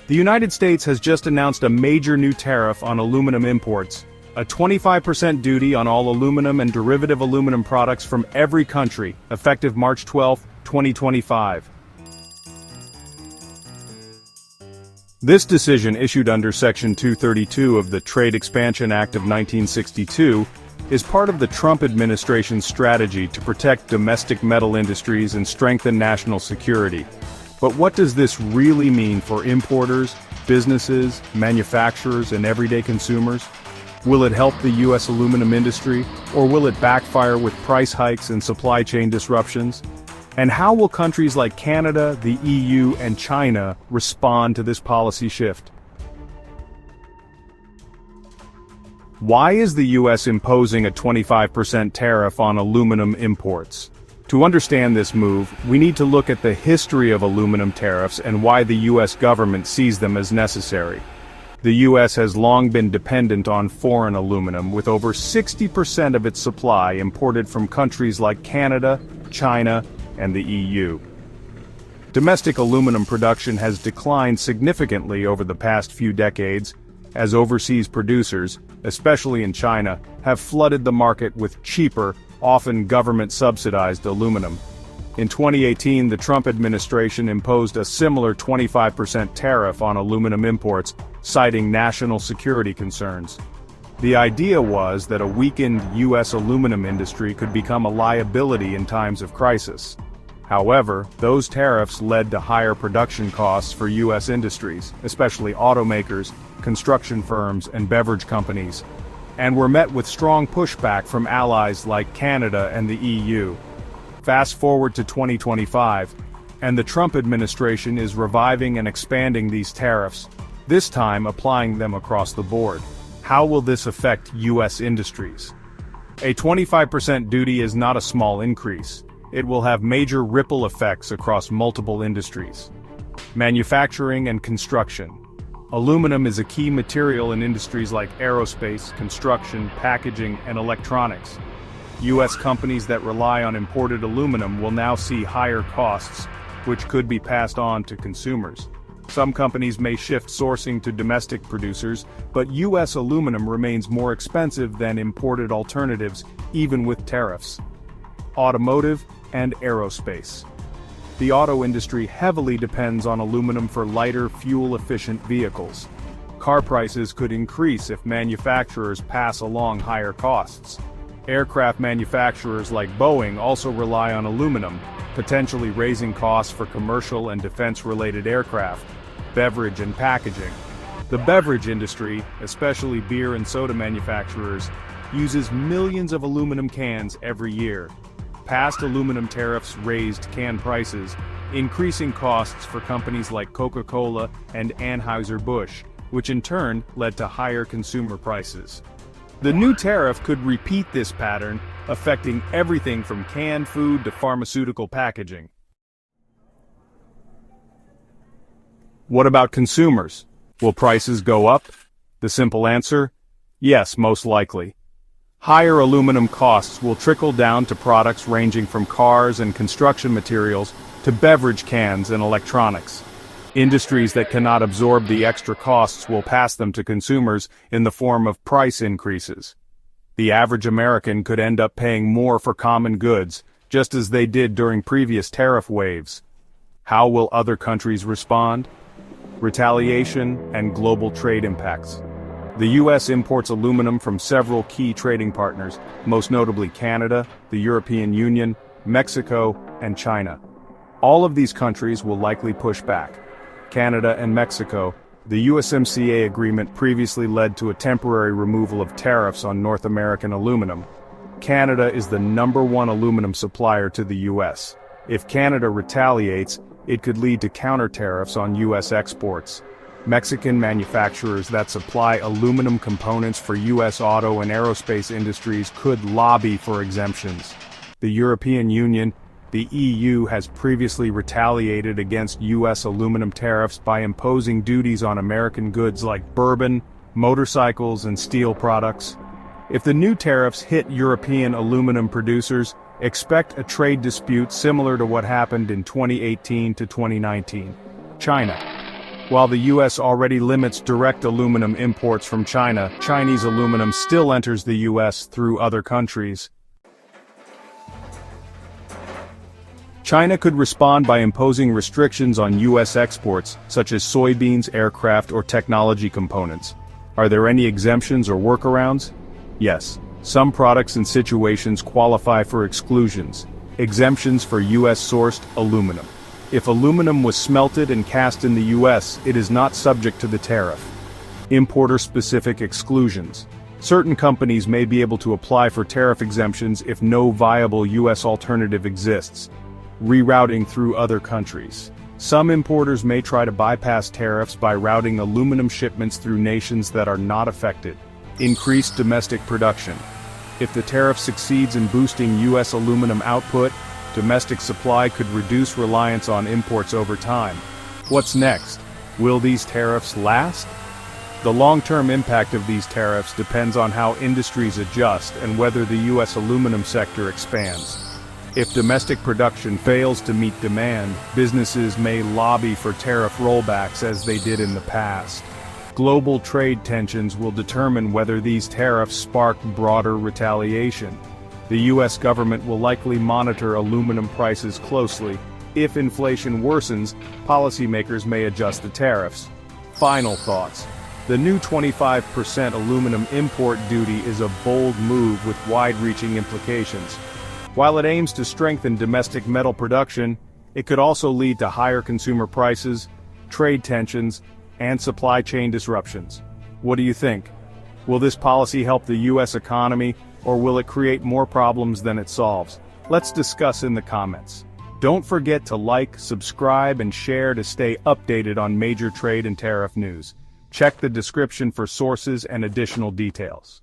The United States has just announced a major new tariff on aluminum imports, a 25% duty on all aluminum and derivative aluminum products from every country, effective March 12, 2025. This decision, issued under Section 232 of the Trade Expansion Act of 1962, is part of the Trump administration's strategy to protect domestic metal industries and strengthen national security. But what does this really mean for importers, businesses, manufacturers, and everyday consumers? Will it help the U.S. aluminum industry, or will it backfire with price hikes and supply chain disruptions? And how will countries like Canada, the EU, and China respond to this policy shift? Why is the U.S. imposing a 25% tariff on aluminum imports? To understand this move, we need to look at the history of aluminum tariffs and why the U.S. government sees them as necessary. The U.S. has long been dependent on foreign aluminum, with over 60% of its supply imported from countries like Canada, China, and the EU. Domestic aluminum production has declined significantly over the past few decades, as overseas producers, especially in China, have flooded the market with cheaper, often government-subsidized aluminum. In 2018, the Trump administration imposed a similar 25% tariff on aluminum imports, citing national security concerns. The idea was that a weakened U.S. aluminum industry could become a liability in times of crisis. However, those tariffs led to higher production costs for U.S. industries, especially automakers, construction firms, and beverage companies, and were met with strong pushback from allies like Canada and the EU. Fast forward to 2025, and the Trump administration is reviving and expanding these tariffs, this time applying them across the board. How will this affect U.S. industries? A 25% duty is not a small increase. It will have major ripple effects across multiple industries. Manufacturing and construction. Aluminum is a key material in industries like aerospace, construction, packaging, and electronics. U.S. companies that rely on imported aluminum will now see higher costs, which could be passed on to consumers. Some companies may shift sourcing to domestic producers, but U.S. aluminum remains more expensive than imported alternatives, even with tariffs. Automotive and aerospace. The auto industry heavily depends on aluminum for lighter, fuel-efficient vehicles. Car prices could increase if manufacturers pass along higher costs. Aircraft manufacturers like Boeing also rely on aluminum, potentially raising costs for commercial and defense-related aircraft, beverage and packaging. The beverage industry, especially beer and soda manufacturers, uses millions of aluminum cans every year. Past aluminum tariffs raised can prices, increasing costs for companies like Coca-Cola and Anheuser-Busch, which in turn led to higher consumer prices. The new tariff could repeat this pattern, affecting everything from canned food to pharmaceutical packaging. What about consumers? Will prices go up? The simple answer: yes, most likely. Higher aluminum costs will trickle down to products ranging from cars and construction materials to beverage cans and electronics. Industries that cannot absorb the extra costs will pass them to consumers in the form of price increases. The average American could end up paying more for common goods, just as they did during previous tariff waves. How will other countries respond? Retaliation and global trade impacts. The U.S. imports aluminum from several key trading partners, most notably Canada, the European Union, Mexico, and China. All of these countries will likely push back. Canada and Mexico, the USMCA agreement previously led to a temporary removal of tariffs on North American aluminum. Canada is the #1 aluminum supplier to the U.S. If Canada retaliates, it could lead to counter tariffs on U.S. exports. Mexican manufacturers that supply aluminum components for U.S. auto and aerospace industries could lobby for exemptions. The European Union, the EU, has previously retaliated against U.S. aluminum tariffs by imposing duties on American goods like bourbon, motorcycles, and steel products. If the new tariffs hit European aluminum producers, expect a trade dispute similar to what happened in 2018 to 2019. China. While the U.S. already limits direct aluminum imports from China, Chinese aluminum still enters the U.S. through other countries. China could respond by imposing restrictions on U.S. exports, such as soybeans, aircraft, or technology components. Are there any exemptions or workarounds? Yes, some products and situations qualify for exclusions. Exemptions for U.S.-sourced aluminum. If aluminum was smelted and cast in the U.S., it is not subject to the tariff. Importer-specific exclusions. Certain companies may be able to apply for tariff exemptions if no viable U.S. alternative exists. Rerouting through other countries. Some importers may try to bypass tariffs by routing aluminum shipments through nations that are not affected. Increased domestic production. If the tariff succeeds in boosting U.S. aluminum output, domestic supply could reduce reliance on imports over time. What's next? Will these tariffs last? The long-term impact of these tariffs depends on how industries adjust and whether the U.S. aluminum sector expands. If domestic production fails to meet demand, businesses may lobby for tariff rollbacks as they did in the past. Global trade tensions will determine whether these tariffs spark broader retaliation. The U.S. government will likely monitor aluminum prices closely. If inflation worsens, policymakers may adjust the tariffs. Final thoughts. The new 25% aluminum import duty is a bold move with wide-reaching implications. While it aims to strengthen domestic metal production, it could also lead to higher consumer prices, trade tensions, and supply chain disruptions. What do you think? Will this policy help the U.S. economy, or will it create more problems than it solves? Let's discuss in the comments. Don't forget to like, subscribe, and share to stay updated on major trade and tariff news. Check the description for sources and additional details.